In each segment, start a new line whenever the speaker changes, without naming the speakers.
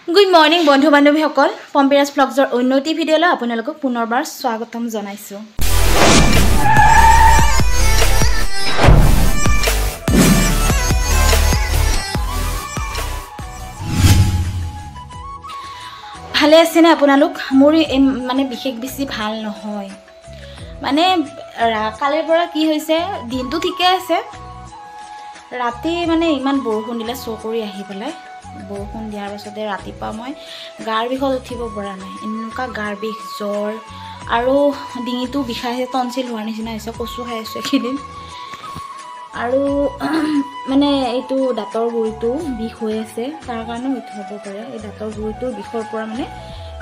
Good morning, বন্ধু বান্ধৱীসকল পম্পিৰাজ ব্লগছৰ উন্নতি ভিডিঅ'লৈ আপোনালোকক পুনৰবাৰ স্বাগতম জনাইছো। ভালে আছে না আপোনালোক? মোৰ মানে বিশেষ বেছি ভাল নহয়। মানে কালিৰ পৰা কি হৈছে, দিনটো ঠিকে আছে, ৰাতি মানে ইমান বৰষুণ দিলে চকুৰি আহি পেলাই বৰষুণ দিয়াৰ পাছতে ৰাতিপুৱা মই গাৰ বিষত উঠিব পৰা নাই। এনেকুৱা গাৰ বিষ, জ্বৰ আৰু ডিঙিটো বিষাইছে, টনচিল হোৱাৰ নিচিনা হৈছে। কচু খাই আছোঁ এইকেইদিন। আৰু মানে এইটো দাঁতৰ গুৰিটো বিষ হৈ আছে, তাৰ কাৰণেও এইটো হ'ব পাৰে। এই দাঁতৰ গুৰিটোৰ বিষৰ পৰা মানে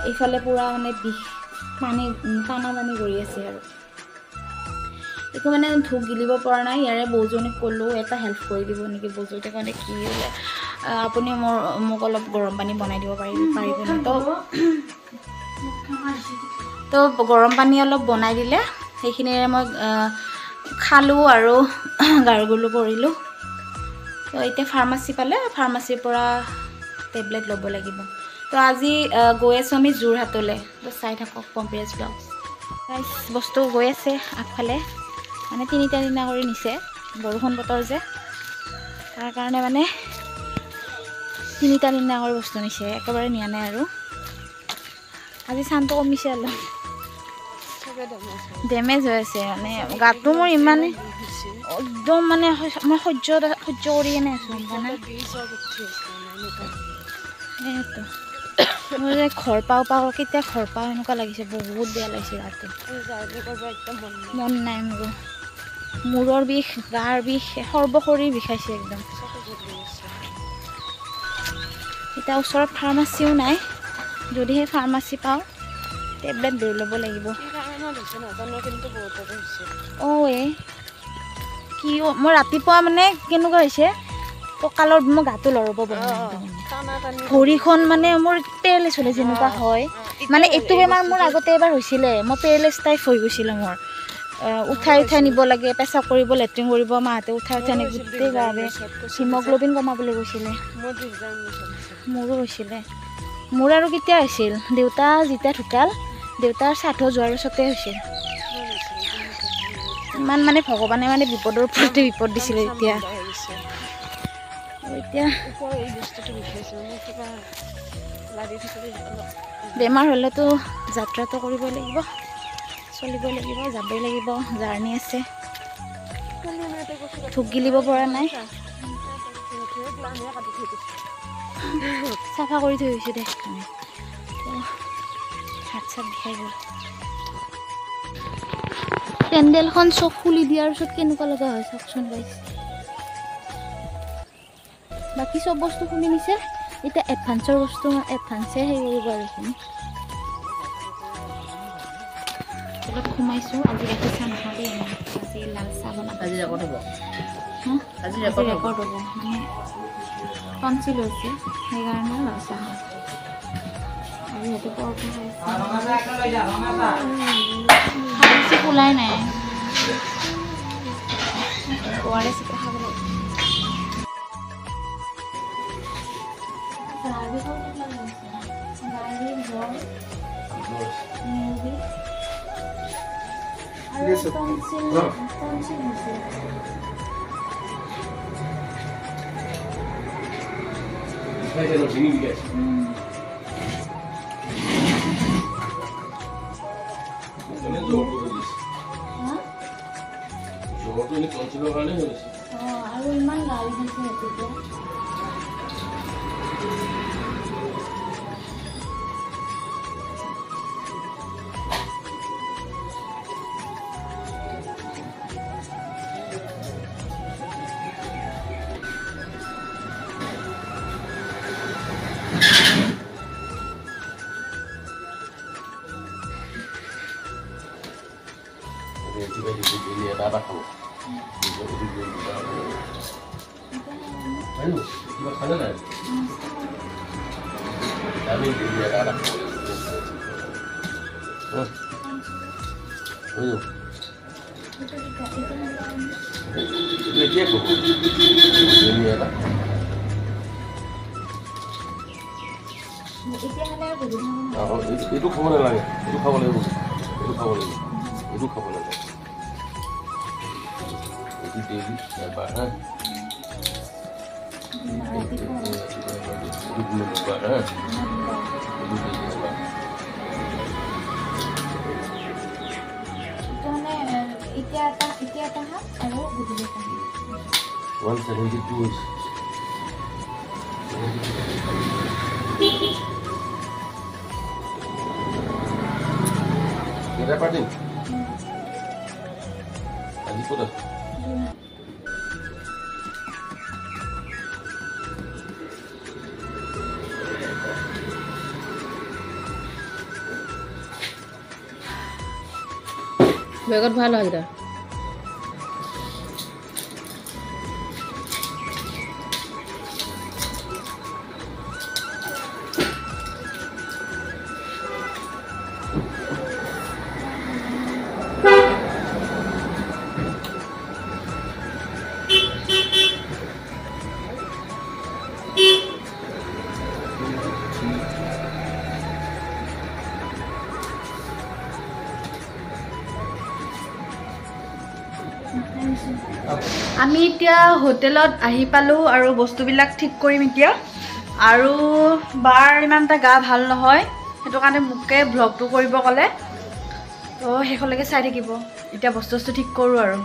এইফালে পূৰা মানে বিষ টানা কৰি আছে আৰু একো মানে ধূপ গিলিব পৰা নাই। ইয়াৰে বৌজনীক ক'লোঁ এটা হেল্প কৰি দিব নেকি। বৌজনীৰ কাৰণে কি বোলে আপুনি মোক অলপ গৰম পানী বনাই দিব পাৰিবনে? তো গৰম পানী অলপ বনাই দিলে সেইখিনিৰে মই খালোঁ আৰু গাৰ্গলো কৰিলোঁ। তো এতিয়া ফাৰ্মাচী পালে, ফাৰ্মাচীৰ পৰা টেবলেট ল'ব লাগিব। তো আজি গৈ আছোঁ আমি যোৰহাটলৈ। তো চাই থাকক পম্পিৰাজ ব্লগছ। বস্তু গৈ আছে আগফালে, মানে তিনিটা কৰি নিছে। বৰষুণ বতৰ যে, তাৰ কাৰণে মানে তিনিটা কৰি বস্তু নিছে, একেবাৰে নিয়া নাই। আৰু আজি চানটো কমিছে অলপ, ডেমেজ হৈ আছে। মানে গাটো মোৰ ইমান একদম মানে মই সহ্য কৰি কেনে আছোঁ মানে। সেইটো মই যে ঘৰ পাওঁ কেতিয়া ঘৰ পাওঁ এনেকুৱা লাগিছে, বহুত বেয়া লাগিছে। গাটো মন নাই মোৰো, মূৰৰ বিষ, গাৰ বিষ, সৰ্বশৰীৰ বিষাইছে একদম। এতিয়া ওচৰত ফাৰ্মাচীও নাই, যদিহে ফাৰ্মাচী পাওঁ টেবলেট লৈ ল'ব লাগিব। কি মই ৰাতিপুৱা মানে কেনেকুৱা হৈছে, কঁকালত মোৰ গাটো লৰব ভৰিখন মানে মোৰ পেৰেলাইছ হ'লে যেনেকুৱা হয়। মানে এইটো বেমাৰ মোৰ আগতে এবাৰ হৈছিলে, মই পেৰেলাইছ টাইপ হৈ গৈছিলোঁ। মোৰ উঠাই নিব লাগে, পেচাব কৰিব, লেট্ৰিন কৰিব, মাহঁতে উঠাই নি গোটেই গাৱে হিমগ্ল'বিন কমাবলৈ গৈছিলে। মোৰো হৈছিলে। মোৰ আৰু কেতিয়া হৈছিল, দেউতা যেতিয়া ঢুকাল, দেউতাৰ শ্ৰাদ্ধ যোৱাৰ পিছতে হৈছিল। ইমান মানে ভগৱানে মানে বিপদৰ ওপৰতে বিপদ দিছিলে। এতিয়া বেমাৰ হ'লেতো যাত্ৰাটো কৰিবই লাগিব, চলিবই লাগিব, যাবই লাগিব। জাৰ্ণি আছে, ধূপ গিলিব পৰা নাই, চাফা কৰি থৈ গৈছোঁ দে। হাত চাত বিষাই গ'ল। পেণ্ডেলখন চব খুলি দিয়াৰ পিছত কেনেকুৱা লগা হয় চাওকচোন গাইছ। বাকী চব বস্তু খুলি নিছে, এতিয়া এডভান্সৰ বস্তু এডভান্সে হেৰি কৰিব আৰু এইখিনি অলপ সোমাইছোঁ। আজি গাখীৰ চাহ নাখাওঁ দেই, আজি লাল চাহ বনাব। আজি ৰেকৰ্ড হ'ব, আজি ৰেকৰ্ড হ'ব। মানে টনচিল হৈছে সেইকাৰণে লাল চাহ খাওঁ। আৰু সিহঁতে পৰঠা খাইছে, ওলাই নাই ORS খাব লাগে। আৰু ইমান গাড়ী দিছে এতিয়া। এতিয়া মানে বুজি
এইটো খাব নালাগে, এইটো খাব লাগিব, এইটো খাব লাগিব, এইটো খাব লাগে, এইটো ডেইলি এবাৰ হা, এইটো দুবাৰ হা, এইটো ডেইলি এবাৰ।
মানে এতিয়া এটা হাত আৰু গধূলি এটা হাত
172 হৈছে। কেইটা পাতিম আজি ক'ত আছে?
বেগত ভাল হয় এটা
আমি এতিয়া হোটেলত আহি পালোঁ আৰু বস্তুবিলাক ঠিক কৰিম এতিয়া। আৰু বাৰ ইমান এটা গা ভাল নহয়, সেইটো কাৰণে মোকে ভ্লগটো কৰিব ক'লে, তো শেষলৈকে চাই থাকিব। এতিয়া বস্তু ঠিক কৰোঁ আৰু।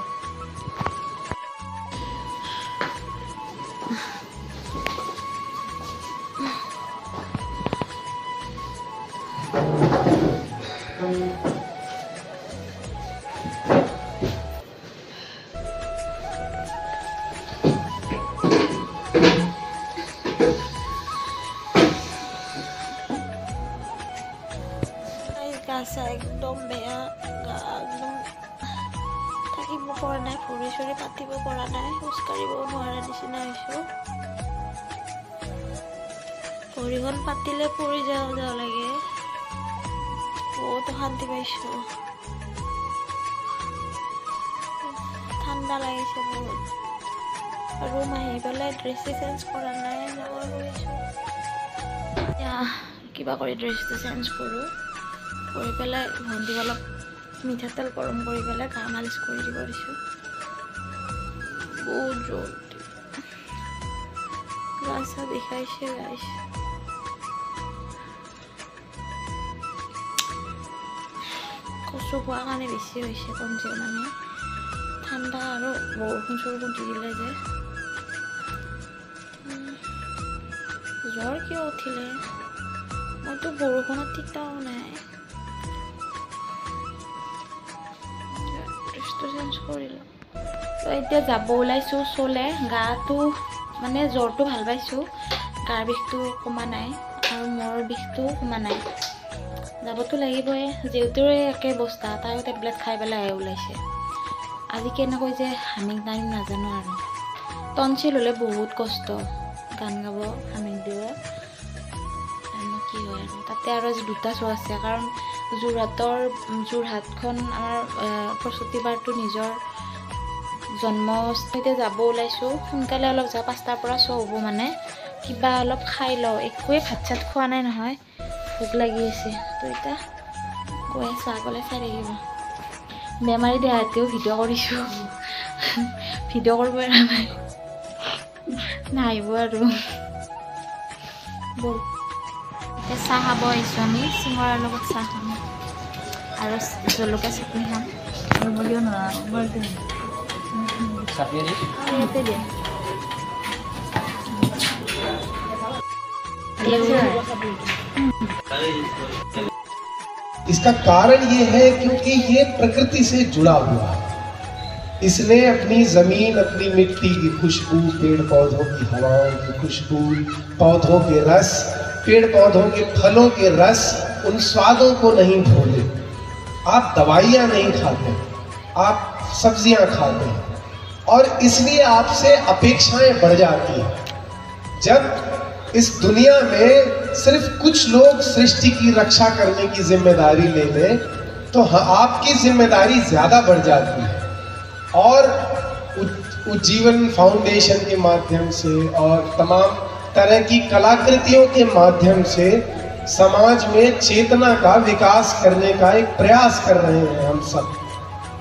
গা একদম বেয়া, গা একদম থাকিব পৰা নাই, ভৰি চৰি পাতিব পৰা নাই, খোজ কাঢ়িবও নোৱাৰা নিচিনা হৈছোঁ। ভৰিখন পাতিলে পৰি যাওঁ লাগে, বহুত অশান্তি পাইছোঁ, ঠাণ্ডা লাগিছে বহুত। ৰুম আহি পেলাই ড্ৰেছটো চেঞ্জ কৰা নাই, যাব কৰিছোঁ। কিবা কৰি ড্ৰেছটো চেঞ্জ কৰোঁ, কৰি পেলাই ভণ্টিক অলপ মিঠাতেল গৰম কৰি পেলাই গা মালিচ কৰি দিব দিছোঁ। বহুত ৰ'দ, গা চা বিষাইছে গাইছ। কচু খোৱাৰ কাৰণে বেছি হৈছে কমচে মানে, ঠাণ্ডা আৰু বৰষুণ চৰষুণ দি দিলে যে। জ্বৰ কিয় উঠিলে, মইতো বৰষুণত তিতাও নাই। চেঞ্জ কৰিলোঁ, তো এতিয়া যাব ওলাইছোঁ চলে। গাটো মানে জ্বৰটো ভাল পাইছোঁ, গাৰ বিষটো কমা নাই আৰু মূৰৰ বিষটো কমা নাই। যাবতো লাগিবই, যিহেতুৰে একে অৱস্থা, তাইও টেবলেট খাই পেলাই ওলাইছে। আজি কেনেকৈ যে হামিং টানিম নাজানো আৰু। টনচিল হ'লে বহুত কষ্ট, গান গাব, হামিং দিব, কি হয় আৰু। তাতে আৰু আজি দুটা শ্ব' আছে, কাৰণ যোৰহাটখন আমাৰ প্ৰসূতিবাৰটো নিজৰ জন্মস্থলীতে যাব ওলাইছোঁ। সোনকালে অলপ যাওঁ, 5টাৰ পৰা শ্ব' হ'ব মানে। কিবা অলপ খাই লওঁ, একোৱে ভাত চাত খোৱা নাই নহয়, ভোক লাগি আছে। তো এতিয়া গৈ আছোঁ, আগলৈ চাই থাকিব। বেমাৰী দেহাতেও ভিডিঅ' কৰিছোঁ, ভিডিঅ' কৰিব পৰা নাই, নাহিব আৰু। ব'ল এতিয়া চাহ খাব আহিছোঁ আমি, চিঙৰাৰ লগত চাহ খাম আৰু জলকীয়া চাটনি খাম। বলিও
इसका कारण ये है क्योंकि ये प्रकृति से जुड़ा हुआ है। इसने अपनी जमीन, अपनी मिट्टी की खुशबू, पेड़ पौधों की हवाओं की खुशबू, पौधों के रस, पेड़ पौधों के फलों के रस, उन स्वादों को नहीं भूले। आप दवाइयाँ नहीं खाते, आप सब्जियाँ खाते हैं, और इसलिए आपसे अपेक्षाएं बढ़ जाती हैं। जब इस दुनिया में सिर्फ कुछ लोग सृष्टि की रक्षा करने की जिम्मेदारी ले लें, तो आपकी जिम्मेदारी ज्यादा बढ़ जाती है। और उज्जीवन फाउंडेशन के माध्यम से और तमाम तरह की कलाकृतियों के माध्यम से समाज में चेतना का विकास करने का एक प्रयास कर रहे हैं हम सब।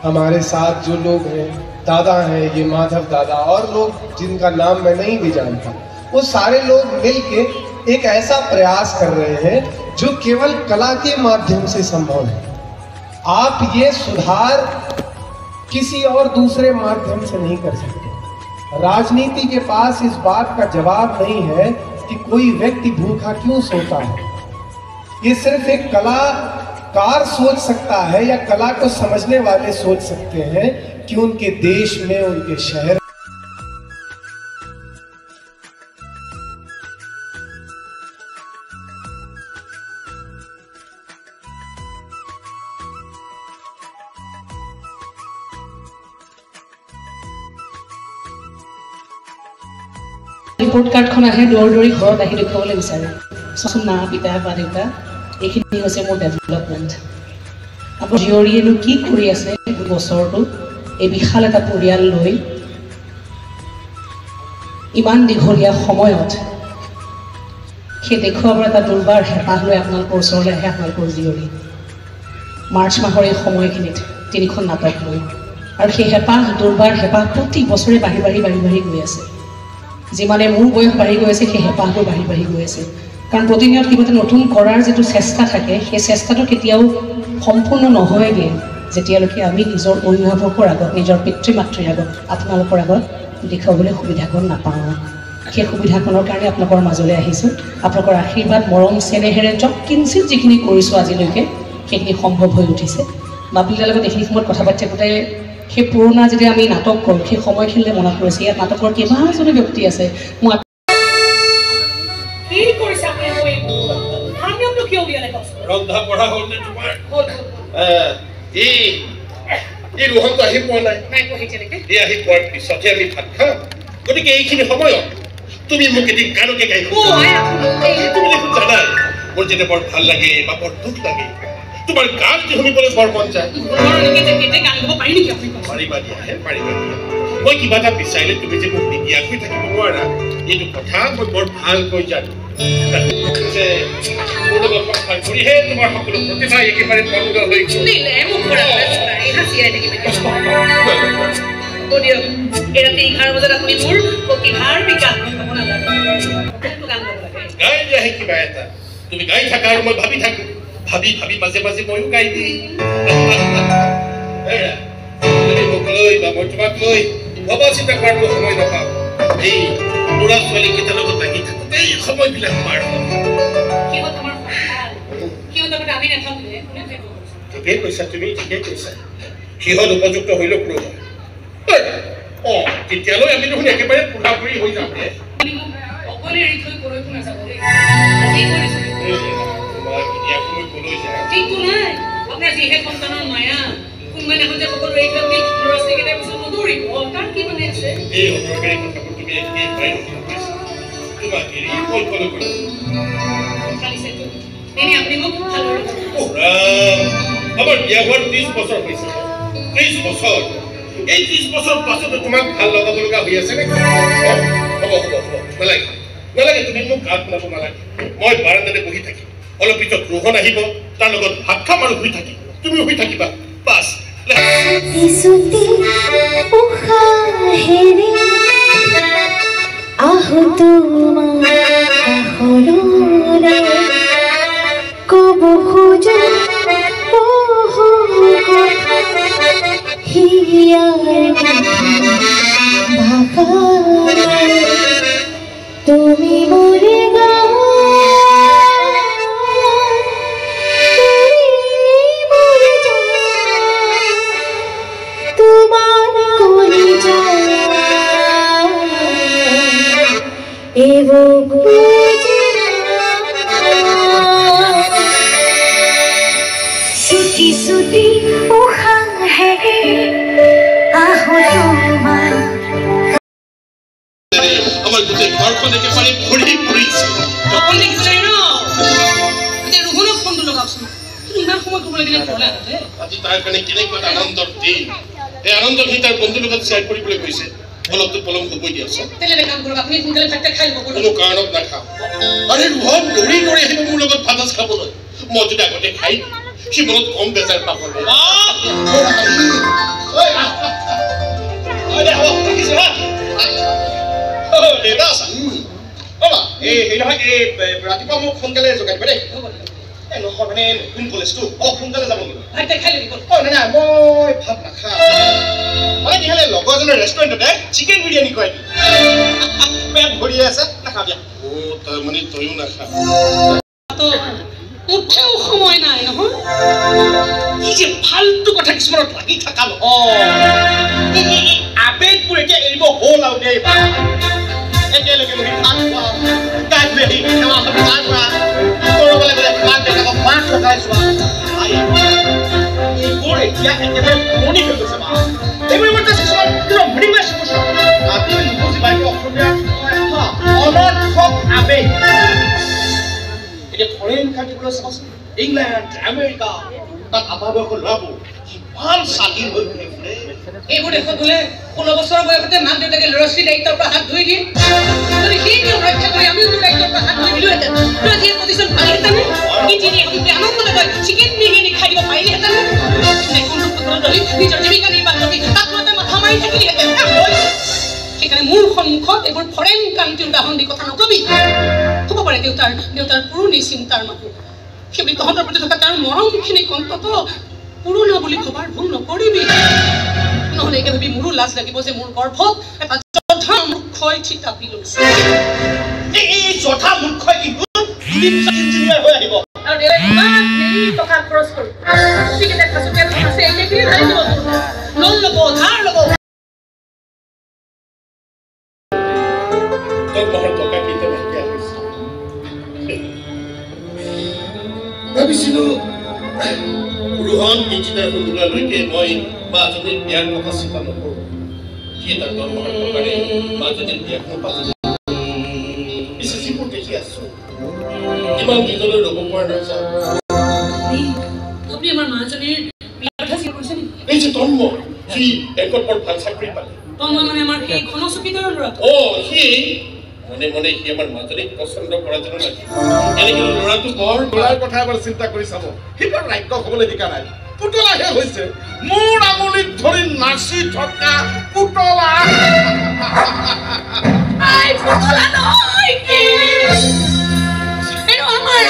हमारे साथ जो लोग हैं, दादा हैं, ये माधव दादा और लोग जिनका नाम मैं नहीं भी जानता, वो सारे लोग मिलके एक ऐसा प्रयास कर रहे हैं जो केवल कला के माध्यम से संभव है। आप ये सुधार किसी और दूसरे माध्यम से नहीं कर सकते। राजनीति के पास इस बात का जवाब नहीं है कि कोई व्यक्ति भूखा क्यों सोता है। ये सिर्फ एक कलाकार सोच सकता है या कला को समझने वाले सोच सकते हैं कि उनके देश में, उनके शहर
ৰিপৰ্ট কাৰ্ডখন আহে দৌৰি দৌৰি ঘৰত আহি দেখুৱাবলৈ বিচাৰে, চোন মা পিতা বা দেউতা এইখিনি হৈছে মোৰ ডেভেলপমেণ্ট। আপোনাৰ জীয়ৰীয়েনো কি কৰি আছে বছৰটো এই বিশাল এটা পৰিয়াল লৈ ইমান দীঘলীয়া সময়ত সেই দেখুৱাবৰ এটা দুৰ্বাৰ হেঁপাহ লৈ আপোনালোকৰ ওচৰলৈ আহে আপোনালোকৰ জীয়ৰী। মাৰ্চ মাহৰ এই সময়খিনিত 3খন নাটক লৈ, আৰু সেই হেঁপাহ দুৰ্বাৰ হেঁপাহ প্ৰতি বছৰে বাঢ়ি বাঢ়ি বাঢ়ি বাঢ়ি গৈ আছে। যিমানে মোৰ বয়স বাঢ়ি গৈ আছে সেই হেঁপাহবোৰ বাঢ়ি বাঢ়ি গৈ আছে, কাৰণ প্ৰতিদিনত কিবা এটা নতুন কৰাৰ যিটো চেষ্টা থাকে সেই চেষ্টাটো কেতিয়াও সম্পূৰ্ণ নহয়গৈ যেতিয়ালৈকে আমি নিজৰ অভিভাৱকৰ আগত, নিজৰ পিতৃ মাতৃৰ আগত, আপোনালোকৰ আগত দেখুৱাবলৈ সুবিধাকণ নাপাওঁ। সেই সুবিধাকণৰ কাৰণে আপোনালোকৰ মাজলৈ আহিছোঁ। আপোনালোকৰ আশীৰ্বাদ, মৰম, চেনেহেৰে কিঞ্চিত যিখিনি কৰিছোঁ আজিলৈকে সেইখিনি সম্ভৱ হৈ উঠিছে। বাপিলদাৰ লগত এইখিনি সময়ত কথা পাতি থাকোঁতে সেই পুৰণা যেতিয়া আমি নাটক কৰোঁ সেই সময়খিনিলৈ মনত পৰিছে। ইয়াত নাটকৰ কেইবাজনো ব্যক্তি আছে। মই
ৰন্ধা পঢ়া হ'ল নে তোমাৰ? এই ৰোহনটো আহি পোৱা নাই। এই আহি পোৱাৰ পিছতহে আমি ভাত খাম। গতিকে এইখিনি সময়ত তুমি মোক এদিন গানকে গাই তুমি দেখোন জানাই মোৰ যেতিয়া বৰ ভাল লাগে বা বৰ দুখ লাগে তোমাৰ গান কি শুনিবলৈ বৰ মন যায়। পাৰিবা দিয়া, পাৰিবা দিয়া। মই কিবা এটা বিচাৰিলে তুমি যে মোক নিদিয়াকৈ থাকিব নোৱাৰা, এইটো কথা মই বৰ ভালকৈ জানো। মোৰ লগত সংসাৰ কৰিহে তোমাৰ সকলো প্ৰতিভা একেবাৰে পূৰ্ণ হৈ গ'ল। গাই দিয়া কিবা এটা তুমি গাই থাকা আৰু মই ভাবি থাকো, ভাবি ভাবি মাজে মাজে ময়ো গাই দিই। তুমি মোক লৈ বা মই তোমাক লৈ ভবা চিন্তা কৰাটো সময় নাপাওঁ। এই ল'ৰা ছোৱালীকেইটাৰ লগত লাগি থাকোঁতেই সময়বিলাক পাৰ হয়। ঠিকেই কৈছা তুমি, ঠিকেই কৈছা। সিহঁত উপযুক্ত হৈ লওক ৰ'বা। তেতিয়ালৈ আমি দেখোন একেবাৰে পুৰাপুৰি হৈ যাম। আমাৰ বিয়া হোৱাৰ 30 বছৰ হৈছে। 30 বছৰ, এই 30 বছৰ পাছতো তোমাক ভাল লগাব লগা হৈ আছে নেকি? হ'ব হ'ব হ'ব, নালাগে নালাগে, তুমি মোক গান শুনাব নালাগে। মই বাৰাণ্ডাতে বহি থাকিম, অলপ পিছত ৰোহন আহিব, তাৰ লগত ভাত খাম আৰু শুই থাকিম, তুমি শুই থাকিবা বাছ।
কব খোজো তুমি মরে তোমার কলি सुती सुती उखा है आहो तुम्हार
আমার গোটেই ঘৰখন একেবাৰে ভৰি পৰিছে। আজি তাৰ কাৰণে কেনেকুৱা এটা আনন্দৰ দিন। এই আনন্দখিনি তাৰ বন্ধুৰ লগত শ্বেয়াৰ কৰিবলৈ গৈছে। অলপতো পলম হ'বই দিয়াচোন। কোনো কাৰণত নাখাওঁ। আৰে ৰোহন দৌৰি দৌৰি আহিব মোৰ লগত ভাত খাব। মই যদি আগতে খাই সি মনত কম বেজাৰ পাব ৰাতিপুৱা মোক সোনকালে যোগাই দিব দেই নহয় মানে নতুন কলেজটো সোনকালে যাব লাগিব নাই মই ভাত নাখাওঁ মানে কি হ'লে লগৰজনৰ ৰেষ্টুৰেণ্টতে চিকেন বিৰিয়ানী খুৱাই দিম পেট ভৰি আছে নাখাওঁ দিয়া তাৰমানে তয়ো নাখা
উঠেও সময় নাই নহয়
ই যে ফাল্টু কথা কিছুমানত লাগি থকা নহয় আবেগবোৰ এতিয়া এৰিব হ'ল আৰু দেই একেলগে বহি ভাত খোৱা গাই ধুই আহি সেৱা সৎকাৰ কৰা কৰবালৈ গ'লে মাক দেউতাকক মাত লগাই যোৱা এইবোৰ এতিয়া একেবাৰে পুৰণি হৈ গৈছে বা এইবোৰ কিছুমান মিনিংলেছ বস্তু আপুনি নুবুজি পাৰিব অসমীয়াত অনৰ্থক আবেগ এতিয়া ফৰেইন কাণ্ট্ৰিবোৰত চাবাচোন ইংলেণ্ড আমেৰিকা তাত আমাৰ বয়সৰ ল'ৰাবোৰ কিমান স্বাধীন হৈ ফুৰে
এইবোৰ দেশত বোলে 16 বছৰ বয়সতে মাক দেউতাকে ল'ৰা ছোৱালীৰ দায়িত্বৰ পৰা হাত ধুই দিয়ে যদি সেই নিয়ম ৰক্ষা কৰি আমিও তোৰ দায়িত্বৰ পৰা হাত ধুই দিলোহেঁতেন তোৰ আজি এই প্ৰতিষ্ঠান ভালিহেঁতেনে আনন্দলৈ গৈ চিকেন বিৰিয়ানী খাই দিব পাৰিলেহেঁতেন নিজৰ জীৱিকা নিৰ্বাহ কৰি তাত এটা মাথা মাৰি থাকিলেহেঁতেন সেইকাৰণে মোৰ সন্মুখত এইবোৰ ফৰেইন কাণ্ট্ৰিৰ উদাহৰণ দি কথা নকবি হ'ব পাৰে দেউতাৰ পুৰণি চিন্তাৰ মানুহ সেইবুলি তহঁতৰ প্ৰতি থকা তাৰ মৰমখিনি অন্তত পুৰণা বুলি ভবাৰ ভুল নকৰিবি নহ'লে একে ভাবি মোৰো লাজ লাগিব যে মোৰ গৰ্ভত এটা যথা মূৰ্খই থিতাপি লৈছে
এই যথা মূৰ্খই কিন্তু ইঞ্জিনিয়াৰ হৈ আহিব
আৰু ইমান দেৰি টকা খৰচ কৰি টিকেট খাচুকে আছে এইখিনি ঢালি দিব লোন ল'ব ধাৰ ল'ব
তোৰ মহৰ টকা কেইটা নাইকিয়া হৈছে ভাবিছিলোঁ ৰোহন ইঞ্জিনিয়াৰ হৈ যোৱালৈকে মই মাজনীৰ বিয়াৰ কথা চিন্তা নকৰোঁ সি তাৰ দৰমহাৰ টকাৰে মাজনীৰ বিয়াখন পাতি পিছে যিবোৰ দেখি আছোঁ ইমান দিনলৈ ৰ'ব পৰা নাযাওঁ
আপুনি আমাৰ মাজনীৰ বিয়াৰ কথা চিন্তা কৰিছে নেকি
এই যে তন্ময় সি একত বৰ ভাল চাকৰি পালে
তন্ময় মানে আমাৰ সেই ঘনচকীদাৰৰ ল'ৰাটো
সি মনে মনে সি আমাৰ মাজনীক পচন্দ কৰা যেন লাগে এনেকে ল'ৰাটো বৰ ল'ৰাৰ কথা এবাৰ চিন্তা কৰি চাব সি বৰ ৰাজ্য হ'বলৈ শিকা নাই পুতলাহে হৈছে মোৰ আঙুলিত ধৰি নাচি থকা পুতলা
পুতলা নহয় কি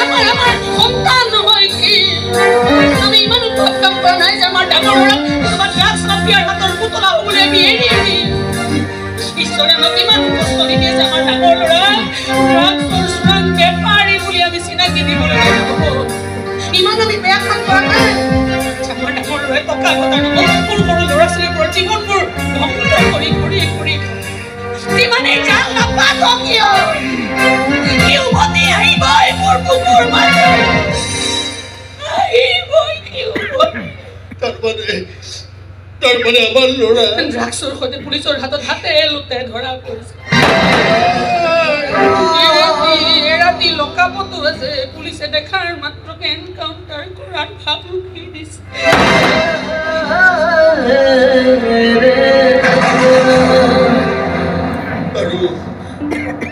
আমাৰ সন্তান নহয় কি আমি ইমান উৎপাত কাম কৰা নাই যে আমাৰ ডাঙৰ ল'ৰাক ড্ৰাগছ মাফিয়াৰ হাতৰ পুতলা হ'বলৈ আমি এৰি দিম ঈশ্বৰে আমাক ইমান কষ্ট নিদিয়ে যে আমাৰ ডাঙৰ ল'ৰাক ড্ৰাগছৰ চোৰাং বেপাৰী বুলি আমি চিনাকি দিবলৈ ইমান আমি বেয়া কাম কৰা নাই আমাৰ ডাঙৰ ল'ৰাই টকা ঘটা নকওঁ সৰু সৰু ল'ৰা ছোৱালীৰ পৰা জীৱনবোৰ ধ্বংস কৰি কৰি কৰি যিমানেই জাল নাপাতক কিয় উভতি আহিবই মোৰ বুকুৰ মাজত আহিবই
তাৰমানে আমাৰ ল'ৰা
ড্ৰাগছৰ সৈতে পুলিচৰ হাতত হাতে লোতে ধৰা পৰিছে এৰাতি লকাপতো আছে পুলিচে দেখাৰ মাত্ৰকে এনকাউণ্টাৰ কৰাৰ ভাবুকি দিছে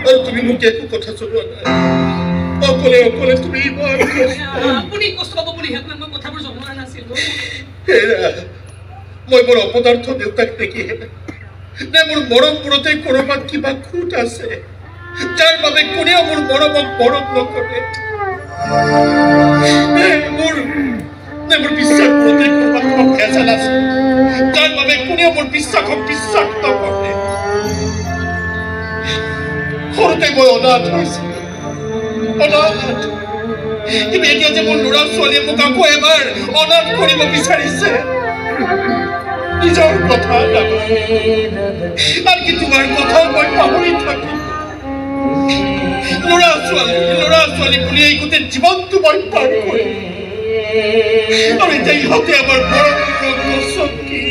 আৰু তুমি মোক একো কথা জনোৱা নাই অকলে অকলে তুমি
আপুনি কষ্ট পাব বুলি আপোনাক মই কথাবোৰ জনোৱা নাছিলো
মই মোৰ অপদাৰ্থ দেউতাক দেখিহে নে মোৰ মৰমবোৰতে ক'ৰবাত কিবা খুঁত আছে যাৰ বাবে কোনেও মোৰ মৰমক মৰম নকৰে মোৰ বিশ্বাসবোৰতে ক'ৰবাত কিবা ভেজাল আছে যাৰ বাবে কোনেও মোৰ বিশ্বাসক বিশ্বাস নকৰে সৰুতে মই অনাথ হৈছিলোঁ কিন্তু এতিয়া যে মোৰ ল'ৰা ছোৱালীয়ে মোক আকৌ এবাৰ অনাথ কৰিব বিচাৰিছে নিজৰ কথা আনকি তোমাৰ কথাও মই পাহৰি থাকিম ল'ৰা ছোৱালী বুলি এই গোটেই জীৱনটো মই পাৰ কৰিম আৰু এতিয়া ইহঁতে আমাৰ মৰম গছকি